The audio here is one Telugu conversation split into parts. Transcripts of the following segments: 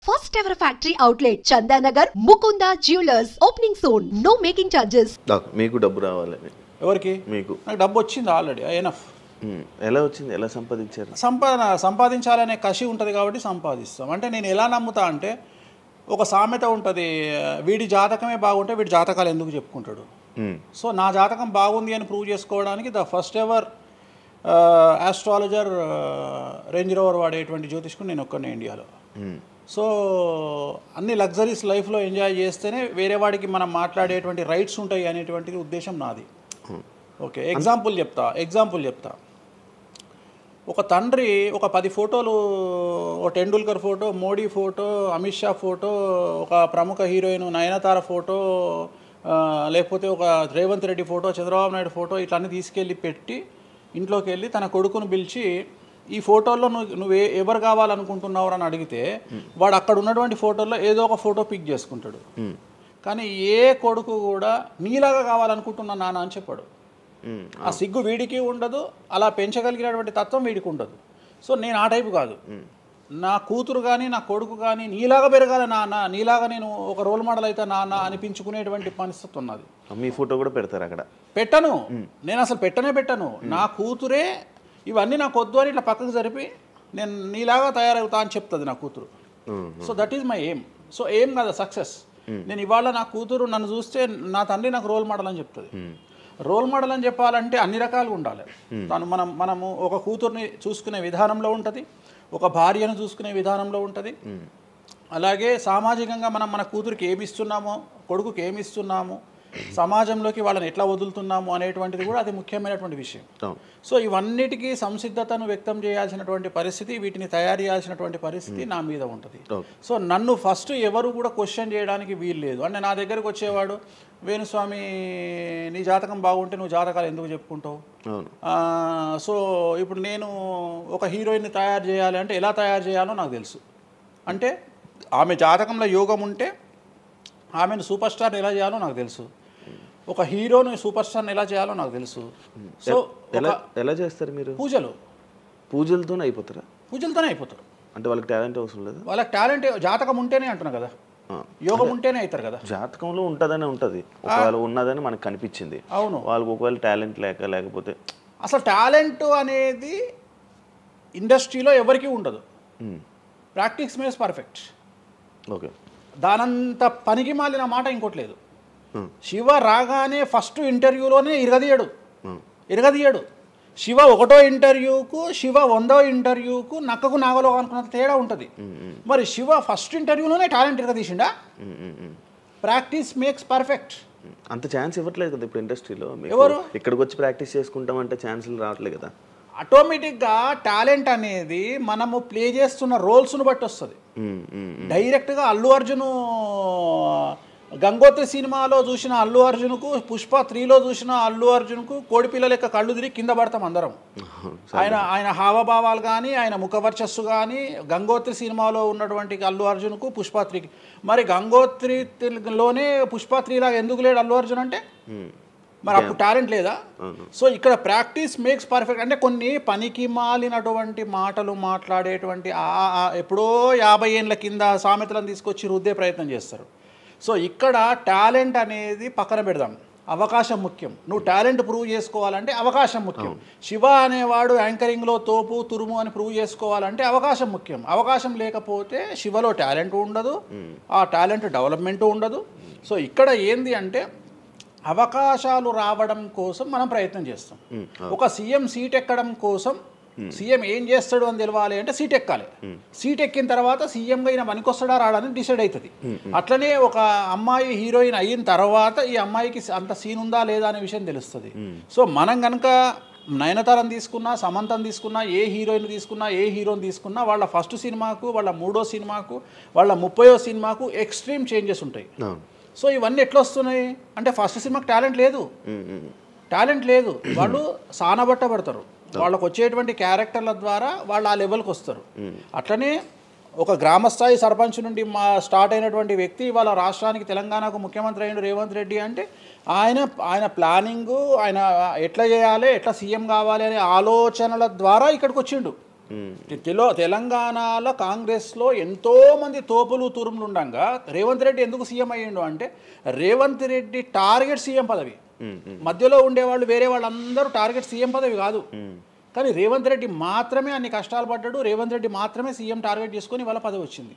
First ever factory outlet, Chandanagar, Mukunda Jewelers. Opening soon. No making charges. మీకు డబ్బు రావాలని ఎవరికి? మీకు. నాకు డబ్బు వచ్చింది ఆల్రెడీ, ఎనఫ్. ఎలా వచ్చింది? ఎలా సంపాదించారు? సంపాదించాలనే కసి ఉంటుంది కాబట్టి సంపాదిస్తాం. అంటే నేను ఎలా నమ్ముతా అంటే, ఒక సామెత ఉంటుంది, వీడి జాతకమే బాగుంటే వీడి జాతకాలు ఎందుకు చెప్పుకుంటాడు. సో నా జాతకం బాగుంది అని ప్రూవ్ చేసుకోవడానికి the first ever astrologer range rover వాడేటువంటి జ్యోతిష్కుడు నేను ఒక్కనే ఇండియాలో. సో అన్ని లగ్జరీస్ లైఫ్లో ఎంజాయ్ చేస్తేనే వేరే వాడికి మనం మాట్లాడేటువంటి రైట్స్ ఉంటాయి అనేటువంటి ఉద్దేశం నాది. ఓకే, ఎగ్జాంపుల్ చెప్తా. ఒక తండ్రి ఒక 10 ఫోటోలు, ఒక Tendulkar photo, Modi photo, Amit Shah photo, ఒక ప్రముఖ హీరోయిన్ నయనతార ఫోటో, లేకపోతే ఒక రేవంత్ రెడ్డి ఫోటో, చంద్రబాబు నాయుడు ఫోటో, ఇట్లన్నీ తీసుకెళ్ళి పెట్టి ఇంట్లోకి వెళ్ళి తన కొడుకును పిలిచి, ఈ ఫోటోల్లో నువ్వు ఎవరు కావాలనుకుంటున్నావు అని అడిగితే వాడు అక్కడ ఉన్నటువంటి ఫోటోల్లో ఏదో ఒక ఫోటో పిక్ చేసుకుంటాడు. కానీ ఏ కొడుకు కూడా నీలాగా కావాలనుకుంటున్నా నాన్న అని చెప్పాడు. ఆ సిగ్గు వీడికి ఉండదు, అలా పెంచగలిగినటువంటి తత్వం వీడికి ఉండదు. సో నేను ఆ టైపు కాదు. నా కూతురు కానీ నా కొడుకు కానీ నీలాగా పెరగాలి నాన్న, నీలాగా నేను ఒక రోల్ మోడల్ అయితే నాన్న అనిపించుకునేటువంటి పరిస్థితి ఉన్నది. మీ ఫోటో కూడా పెడతారు అక్కడ? పెట్టను, నేను అసలు పెట్టను. నా కూతురే ఇవన్నీ నాకు వద్దు అని ఇట్లా పక్కకు జరిపి నేను నీలాగా తయారవుతా అని చెప్తుంది నా కూతురు. So that is my aim. So aim కదా సక్సెస్. నేను ఇవాళ నా కూతురు నన్ను చూస్తే నా తండ్రి నాకు రోల్ మోడల్ అని చెప్తుంది. రోల్ మోడల్ అని చెప్పాలంటే అన్ని రకాలుగా ఉండాలి. మనము ఒక కూతుర్ని చూసుకునే విధానంలో ఉంటుంది, ఒక భార్యను చూసుకునే విధానంలో ఉంటుంది. అలాగే సామాజికంగా మనం మన కూతురికి ఏమి ఇస్తున్నామో, కొడుకుకి ఏమి ఇస్తున్నామో, సమాజంలోకి వాళ్ళని ఎట్లా వదులుతున్నాము అనేటువంటిది కూడా అది ముఖ్యమైనటువంటి విషయం. సో ఇవన్నిటికీ సంసిద్ధతను వ్యక్తం చేయాల్సినటువంటి పరిస్థితి, వీటిని తయారు చేయాల్సినటువంటి పరిస్థితి నా మీద ఉంటుంది. సో నన్ను ఫస్ట్ ఎవరు కూడా క్వశ్చన్ చేయడానికి వీలు లేదు. అంటే నా దగ్గరకు వచ్చేవాడు, వేణుస్వామి నీ జాతకం బాగుంటే నువ్వు జాతకాలు ఎందుకు చెప్పుకుంటావు. సో ఇప్పుడు నేను ఒక హీరోయిన్ని తయారు చేయాలి అంటే ఎలా తయారు చేయాలో నాకు తెలుసు. అంటే ఆమె జాతకంలో యోగం ఉంటే ఆమెను సూపర్ స్టార్ని ఎలా చేయాలో నాకు తెలుసు, ఒక హీరోని సూపర్ స్టార్ని ఎలా చేయాలో నాకు తెలుసు. సో ఎలా చేస్తారు మీరు? పూజలతోనే అయిపోతారు. అంటే వాళ్ళకి టాలెంట్ అవసరం లేదు. వాళ్ళకి టాలెంట్ జాతకం ఉంటేనే అంటున్నా కదా, యోగం ఉంటేనే అవుతారు కదా. జాతకంలో ఉంటుందని ఉంటుంది, ఒకవేళ ఉన్నదని మనకు కనిపించింది. అవును, వాళ్ళకి ఒకవేళ టాలెంట్ లేకపోతే అసలు టాలెంట్ అనేది ఇండస్ట్రీలో ఎవరికీ ఉండదు. Practice makes perfect. ఓకే, దానంత పనికి మాలిన మాట ఇంకోటి లేదు. శివ రాగానే ఫస్ట్ ఇంటర్వ్యూలోనే ఇరగదీయడు. శివ 1వ ఇంటర్వ్యూకు, శివ 100వ ఇంటర్వ్యూకు నక్కకు నాగలో అనుకున్నంత తేడా ఉంటుంది. మరి శివ ఫస్ట్ ఇంటర్వ్యూలోనే టాలెంట్ ఇరగదీసిండా? Practice makes perfect. అంత ఛాన్స్ ఇవ్వట్లేదు కదా ఇప్పుడు ఇండస్ట్రీలో. ఎవరు ఇక్కడికి వచ్చి ప్రాక్టీస్ చేసుకుంటామంటే ఛాన్సులు రావట్లేదు కదా. ఆటోమేటిక్గా టాలెంట్ అనేది మనము ప్లే చేస్తున్న రోల్స్ను బట్టి వస్తుంది. డైరెక్ట్గా అల్లు అర్జున్ గంగోత్రి సినిమాలో చూసిన అల్లు అర్జున్కు, పుష్ప 3లో చూసిన అల్లు అర్జున్కు కోడిపిల్ల లెక్క కళ్ళు తిరిగి కింద పడతాం అందరం. ఆయన హావభావాలు కానీ, ఆయన ముఖవర్చస్సు కానీ, గంగోత్రి సినిమాలో ఉన్నటువంటి అల్లు అర్జున్కు, పుష్ప 3కి. మరి గంగోత్రిలోనే పుష్ప 3 లాగా ఎందుకు లేడు అల్లు అర్జున్ అంటే? మరి అప్పుడు టాలెంట్ లేదా? సో ఇక్కడ ప్రాక్టీస్ మేక్స్ పర్ఫెక్ట్. అంటే కొన్ని పనికి మాలినటువంటి మాటలు మాట్లాడేటువంటి ఎప్పుడో 50 ఏళ్ళ కింద సామెతలను తీసుకొచ్చి రుద్దే ప్రయత్నం చేస్తారు. సో ఇక్కడ టాలెంట్ అనేది పక్కన పెడదాం, అవకాశం ముఖ్యం. నువ్వు టాలెంట్ ప్రూవ్ చేసుకోవాలంటే అవకాశం ముఖ్యం. శివ అనేవాడు యాంకరింగ్లో తోపు తురుము అని ప్రూవ్ చేసుకోవాలంటే అవకాశం ముఖ్యం. అవకాశం లేకపోతే శివలో టాలెంట్ ఉండదు, ఆ టాలెంట్ డెవలప్మెంట్ ఉండదు. సో ఇక్కడ ఏంది అంటే అవకాశాలు రావడం కోసం మనం ప్రయత్నం చేస్తాం. ఒక సీఎం సీట్ ఎక్కడం కోసం సీఎం ఏం చేస్తాడు అని తెలవాలి అంటే సీట్ ఎక్కాలి. సీట్ ఎక్కిన తర్వాత సీఎంగా ఈయన పనికొస్తాడా రాడని డిసైడ్ అవుతుంది. అట్లనే ఒక అమ్మాయి హీరోయిన్ అయిన తర్వాత ఈ అమ్మాయికి అంత సీన్ ఉందా లేదా అనే విషయం తెలుస్తుంది. సో మనం కనుక నయనతారని తీసుకున్నా, సమంతని తీసుకున్నా, ఏ హీరోయిన్ తీసుకున్నా, ఏ హీరోని తీసుకున్నా, వాళ్ళ ఫస్ట్ సినిమాకు, వాళ్ళ 3వ సినిమాకు, వాళ్ళ 30వ సినిమాకు ఎక్స్ట్రీమ్ చేంజెస్ ఉంటాయి. సో ఇవన్నీ ఎట్లా వస్తున్నాయి అంటే ఫస్ట్ సినిమాకి టాలెంట్ లేదు, వాళ్ళు సానబట్టబడతారు. వాళ్ళకు వచ్చేటువంటి క్యారెక్టర్ల ద్వారా వాళ్ళు ఆ లెవెల్కి వస్తారు. అట్లనే ఒక గ్రామస్థాయి సర్పంచ్ నుండి స్టార్ట్ అయినటువంటి వ్యక్తి వాళ్ళ రాష్ట్రానికి, తెలంగాణకు ముఖ్యమంత్రి అయిన రేవంత్ రెడ్డి అంటే ఆయన ప్లానింగు, ఆయన ఎట్లా చేయాలి, ఎట్లా సీఎం కావాలి అనే ఆలోచనల ద్వారా ఇక్కడికి వచ్చిండు. తెలంగాణలో కాంగ్రెస్లో ఎంతో మంది తోపులు తురుములు ఉండగా రేవంత్ రెడ్డి ఎందుకు సీఎం అయ్యిండు అంటే రేవంత్ రెడ్డి టార్గెట్ సీఎం పదవి. మధ్యలో ఉండేవాళ్ళు వేరే వాళ్ళందరూ టార్గెట్ సీఎం పదవి కాదు. కానీ రేవంత్ రెడ్డి మాత్రమే అన్ని కష్టాలు పడ్డాడు. రేవంత్ రెడ్డి మాత్రమే సీఎం టార్గెట్ చేసుకొని వాళ్ళ పదవి వచ్చింది.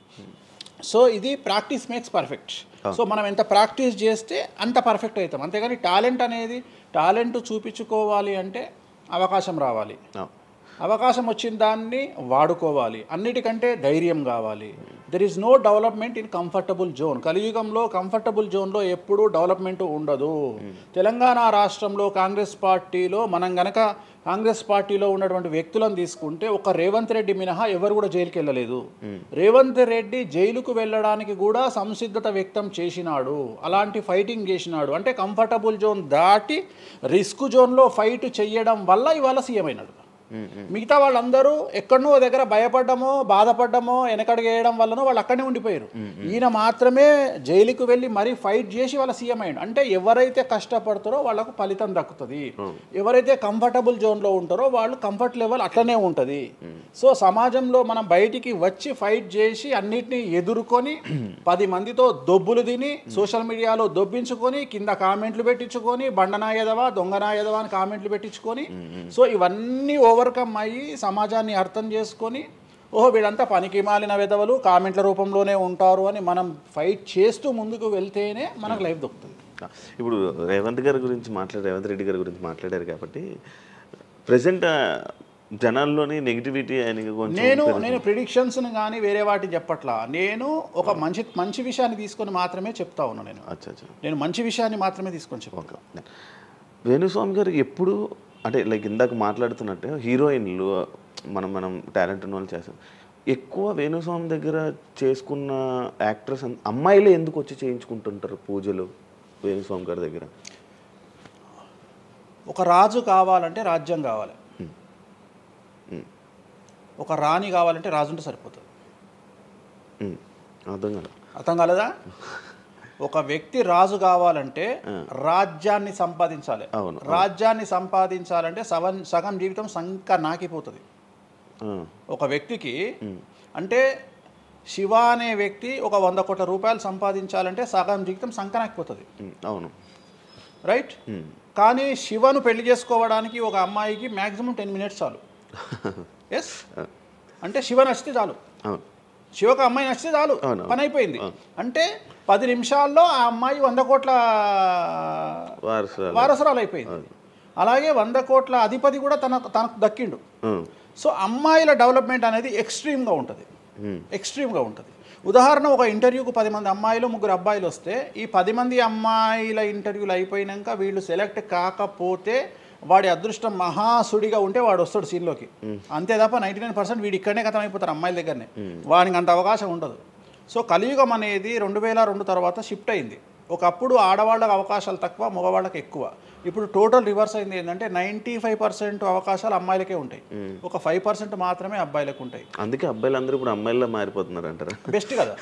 సో ఇది ప్రాక్టీస్ మేక్స్ పర్ఫెక్ట్. సో మనం ఎంత ప్రాక్టీస్ చేస్తే అంత పర్ఫెక్ట్ అవుతాం. అంతేగాని టాలెంట్ చూపించుకోవాలి అంటే అవకాశం రావాలి. అవకాశం వచ్చిన దాన్ని వాడుకోవాలి. అన్నిటికంటే ధైర్యం కావాలి. There is no development in comfortable zone. కలియుగంలో కంఫర్టబుల్ జోన్లో ఎప్పుడూ డెవలప్మెంట్ ఉండదు. తెలంగాణ రాష్ట్రంలో కాంగ్రెస్ పార్టీలో మనం గనక కాంగ్రెస్ పార్టీలో ఉన్నటువంటి వ్యక్తులను తీసుకుంటే ఒక రేవంత్ రెడ్డి మినహా ఎవరు కూడా జైలుకి వెళ్ళలేదు. రేవంత్ రెడ్డి జైలుకు వెళ్ళడానికి కూడా సంసిద్ధత వ్యక్తం చేసినాడు. అలాంటి ఫైటింగ్ చేసినాడు. అంటే కంఫర్టబుల్ జోన్ దాటి రిస్క్ జోన్లో ఫైట్ చేయడం వల్ల ఇవాళ సీఎం అయినాడు. మిగతా వాళ్ళందరూ ఎక్కడనో దగ్గర భయపడ్డమో బాధపడ్డమో వెనకడిగేయడం వల్లనో వాళ్ళు అక్కడనే ఉండిపోయారు. ఈయన మాత్రమే జైలుకు వెళ్ళి మరీ ఫైట్ చేసి వాళ్ళ సీఎం అయ్యాడు. అంటే ఎవరైతే కష్టపడతారో వాళ్ళకు ఫలితం దక్కుతుంది. ఎవరైతే కంఫర్టబుల్ జోన్లో ఉంటారో వాళ్ళు కంఫర్ట్ లెవెల్ అట్లనే ఉంటుంది. సో సమాజంలో మనం బయటికి వచ్చి ఫైట్ చేసి అన్నిటినీ ఎదుర్కొని 10 మందితో దొబ్బులు తిని సోషల్ మీడియాలో దొబ్బించుకొని కింద కామెంట్లు పెట్టించుకొని బండనాయదవా దొంగనాయదవా అని కామెంట్లు పెట్టించుకొని సో ఇవన్నీ ఓవర్కమ్ అయ్యి సమాజాన్ని అర్థం చేసుకొని ఓహో వీళ్ళంతా పనికి మాలిన వెధవలు కామెంట్ల రూపంలోనే ఉంటారు అని మనం ఫైట్ చేస్తూ ముందుకు వెళ్తేనే మనకు లైఫ్ దొరుకుతుంది. ఇప్పుడు రేవంత్ రెడ్డి గారి గురించి మాట్లాడారు కాబట్టి ప్రజెంట్ జనాల్లోని నెగిటివిటీ నేను ప్రిడిక్షన్స్ని కానీ వేరే వాటిని చెప్పట్లా. నేను ఒక మంచి విషయాన్ని తీసుకొని మాత్రమే చెప్తా ఉన్నాను. నేను మంచి విషయాన్ని మాత్రమే తీసుకొని చెప్తాను. వేణుస్వామి గారు ఎప్పుడు అంటే లైక్ ఇందాక మాట్లాడుతున్నట్టే హీరోయిన్లు మనం టాలెంట్ ఉన్న వాళ్ళు చేస్తాం. ఎక్కువ వేణుస్వామి దగ్గర చేసుకున్న యాక్టర్స్ అమ్మాయిలే ఎందుకు వచ్చి చేయించుకుంటుంటారు పూజలు వేణుస్వామి గారి దగ్గర? ఒక రాజు కావాలంటే రాజ్యం కావాలి. ఒక రాణి కావాలంటే రాజు ఉంటే సరిపోతుంది. అర్థం కాలేదా? ఒక వ్యక్తి రాజు కావాలంటే రాజ్యాన్ని సంపాదించాలి. రాజ్యాన్ని సంపాదించాలంటే సగం జీవితం సంక నాకిపోతుంది ఒక వ్యక్తికి. అంటే శివ అనే వ్యక్తి ఒక 100 కోట్ల రూపాయలు సంపాదించాలంటే సగం జీవితం సంక నాకిపోతుంది. అవును, రైట్. కానీ శివను పెళ్లి చేసుకోవడానికి ఒక అమ్మాయికి మ్యాక్సిమం 10 మినిట్స్ చాలు. ఎస్, అంటే శివ నచ్చితే చాలు, శివకు అమ్మాయి నచ్చితే చాలు, పని అయిపోయింది. అంటే 10 నిమిషాల్లో ఆ అమ్మాయి 100 కోట్ల వారసురాలు అయిపోయింది. అలాగే 100 కోట్ల అధిపతి కూడా తనకు దక్కిండు. సో అమ్మాయిల డెవలప్మెంట్ అనేది ఎక్స్ట్రీమ్గా ఉంటుంది. ఉదాహరణ, ఒక ఇంటర్వ్యూకు 10 మంది అమ్మాయిలు 3 అబ్బాయిలు వస్తే ఈ 10 మంది అమ్మాయిల ఇంటర్వ్యూలు అయిపోయినాక వీళ్ళు సెలెక్ట్ కాకపోతే వాడి అదృష్టం మహాసుడిగా ఉంటే వాడు వస్తాడు సీన్లోకి. అంతే తప్ప 99% వీడు ఇక్కడనే కథం అయిపోతారు అమ్మాయిల దగ్గరనే. వాడికి అంత అవకాశం ఉండదు. సో కలియుగం అనేది 2002 తర్వాత షిఫ్ట్ అయింది. ఒకప్పుడు ఆడవాళ్ళకి అవకాశాలు తక్కువ, మగవాళ్ళకి ఎక్కువ. ఇప్పుడు టోటల్ రివర్స్ అయింది. ఏంటంటే 95% అవకాశాలు అమ్మాయిలకే ఉంటాయి, ఒక 5% మాత్రమే అబ్బాయిలకు ఉంటాయి. అందుకే అబ్బాయిలందరూ ఇప్పుడు అమ్మాయిలా మారిపోతున్నారు అంటారా? బెస్ట్ కదా.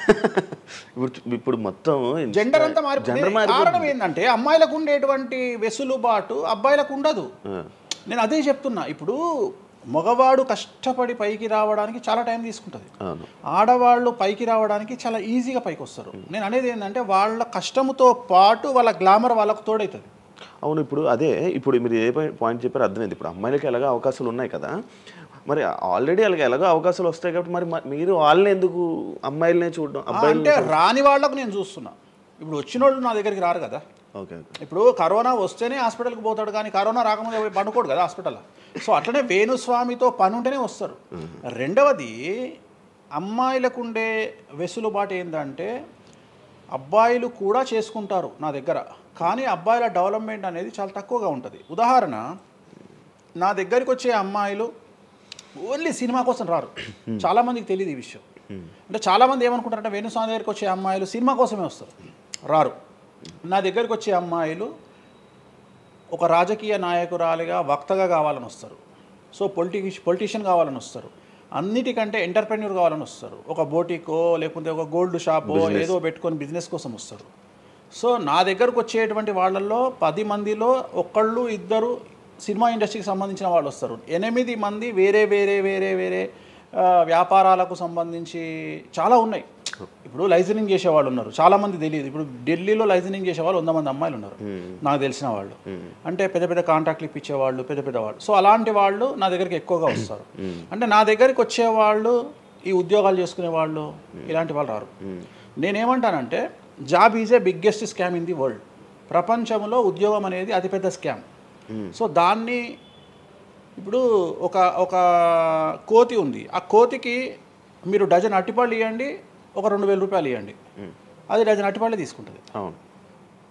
ఇప్పుడు మొత్తం జెండర్ అంతా మారిపోయింది. కారణం ఏంటంటే అమ్మాయిలకు ఉండేటువంటి వెసులుబాటు అబ్బాయిలకు ఉండదు. నేను అదే చెప్తున్నా. ఇప్పుడు మగవాడు కష్టపడి పైకి రావడానికి చాలా టైం తీసుకుంటుంది, ఆడవాళ్ళు పైకి రావడానికి చాలా ఈజీగా పైకి వస్తారు. నేను అనేది ఏంటంటే వాళ్ళ కష్టంతో పాటు వాళ్ళ గ్లామర్ వాళ్ళకు తోడవుతుంది. అవును, ఇప్పుడు మీరు ఏ పాయింట్ చెప్పారో అర్థమైంది. ఇప్పుడు అమ్మాయిలకి ఎలాగో అవకాశాలు ఉన్నాయి కదా, మరి ఆల్రెడీ వాళ్ళకి ఎలాగో అవకాశాలు వస్తాయి కాబట్టి మరి మీరు వాళ్ళని ఎందుకు అమ్మాయిలనే చూడడం? అంటే రాని వాళ్ళకు నేను చూస్తున్నా. ఇప్పుడు వచ్చిన వాళ్ళు నా దగ్గరికి రారు కదా. ఇప్పుడు కరోనా వస్తేనే హాస్పిటల్కి పోతాడు, కానీ కరోనా రాకముందు పండుకోడు కదా హాస్పిటల్లో. సో అట్లనే వేణుస్వామితో పని ఉంటేనే వస్తారు. రెండవది, అమ్మాయిలకు ఉండే వెసులుబాటు ఏంటంటే అబ్బాయిలు కూడా చేసుకుంటారు నా దగ్గర, కానీ అబ్బాయిల డెవలప్మెంట్ అనేది చాలా తక్కువగా ఉంటుంది. ఉదాహరణ, నా దగ్గరికి వచ్చే అమ్మాయిలు ఓన్లీ సినిమా కోసం రారు. చాలామందికి తెలియదు ఈ విషయం. అంటే చాలామంది ఏమనుకుంటారంటే వేణుస్వామి దగ్గరికి వచ్చే అమ్మాయిలు సినిమా కోసమే వస్తారు, రారు. నా దగ్గరికి వచ్చే అమ్మాయిలు ఒక రాజకీయ నాయకురాలిగా వక్తగా కావాలని వస్తారు. సో పొలిటీషియన్ కావాలని వస్తారు. అన్నిటికంటే ఎంటర్ప్రెన్యూర్ కావాలని వస్తారు. ఒక బోటికో లేకపోతే ఒక గోల్డ్ షాపో ఏదో పెట్టుకొని బిజినెస్ కోసం వస్తారు. సో నా దగ్గరకు వచ్చేటువంటి వాళ్ళల్లో 10 మందిలో 1-2 సినిమా ఇండస్ట్రీకి సంబంధించిన వాళ్ళు వస్తారు. 8 మంది వేరే వేరే వేరే వేరే వ్యాపారాలకు సంబంధించి చాలా ఉన్నాయి. ఇప్పుడు లైసెన్సింగ్ చేసేవాళ్ళు ఉన్నారు, చాలామంది తెలియదు. ఇప్పుడు ఢిల్లీలో లైసెన్సింగ్ చేసేవాళ్ళు 100 మంది అమ్మాయిలు ఉన్నారు నాకు తెలిసిన వాళ్ళు. అంటే పెద్ద పెద్ద కాంట్రాక్ట్లు ఇప్పించేవాళ్ళు, పెద్ద పెద్ద వాళ్ళు. సో అలాంటి వాళ్ళు నా దగ్గరికి ఎక్కువగా వస్తారు. అంటే నా దగ్గరికి వచ్చేవాళ్ళు ఈ ఉద్యోగాలు చేసుకునే వాళ్ళు, ఇలాంటి వాళ్ళు రారు. నేనేమంటానంటే job is a biggest scam in the world. ప్రపంచంలో ఉద్యోగం అనేది అతిపెద్ద స్కామ్. సో దాన్ని ఇప్పుడు ఒక కోతి ఉంది, ఆ కోతికి మీరు డజన్ అట్టిపళ్ళు ఇవ్వండి, ఒక 2000 రూపాయలు ఇవ్వండి, అది డజన్ అట్టిపళ్ళే తీసుకుంటుంది.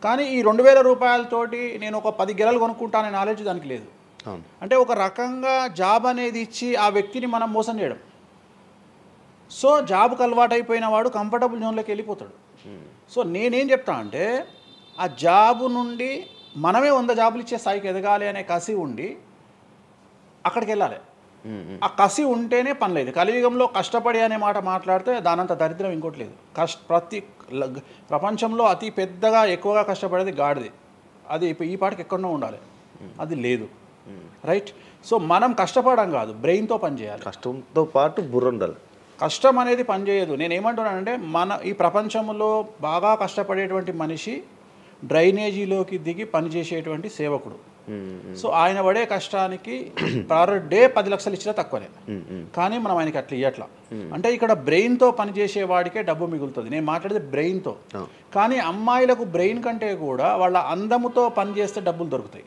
కానీ ఈ 2000 రూపాయలతోటి నేను ఒక 10 గెలలు కొనుక్కుంటాననే నాలెడ్జ్ దానికి లేదు. అంటే ఒక రకంగా జాబ్ అనేది ఇచ్చి ఆ వ్యక్తిని మనం మోసం చేయడం. సో జాబ్కి అలవాటు అయిపోయిన వాడు కంఫర్టబుల్ జోన్లోకి వెళ్ళిపోతాడు. సో నేనేం చెప్తా అంటే ఆ జాబు నుండి మనమే 100 జాబులు ఇచ్చే స్థాయికి ఎదగాలి అనే కసి ఉండి అక్కడికి వెళ్ళాలి. ఆ కసి ఉంటేనే పని లేదు. కలియుగంలో కష్టపడి అనే మాట మాట్లాడితే దానంత దరిద్రం ఇంకోటి లేదు. ప్రపంచంలో అతి పెద్దగా ఎక్కువగా కష్టపడేది గాడిది. అది ఈ పాటికి ఎక్కడో ఉండాలి, అది లేదు. రైట్. సో మనం కష్టపడడం కాదు, బ్రెయిన్తో పనిచేయాలి. కష్టంతో పాటు బుర్ర ఉండాలి. కష్టం అనేది పనిచేయదు. నేనేమంటున్నానంటే ఈ ప్రపంచంలో బాగా కష్టపడేటువంటి మనిషి డ్రైనేజీలోకి దిగి పనిచేసేటువంటి సేవకుడు. సో ఆయన పడే కష్టానికి పర్ డే 10 లక్షలు ఇచ్చినా తక్కువనే. కానీ మనం ఆయనకి అట్లా ఇవ్వట్లా. అంటే ఇక్కడ బ్రెయిన్తో పనిచేసే వాడికే డబ్బు మిగులుతుంది. నేను మాట్లాడేది బ్రెయిన్తో. కానీ అమ్మాయిలకు బ్రెయిన్ కంటే కూడా వాళ్ళ అందముతో పనిచేస్తే డబ్బులు దొరుకుతాయి.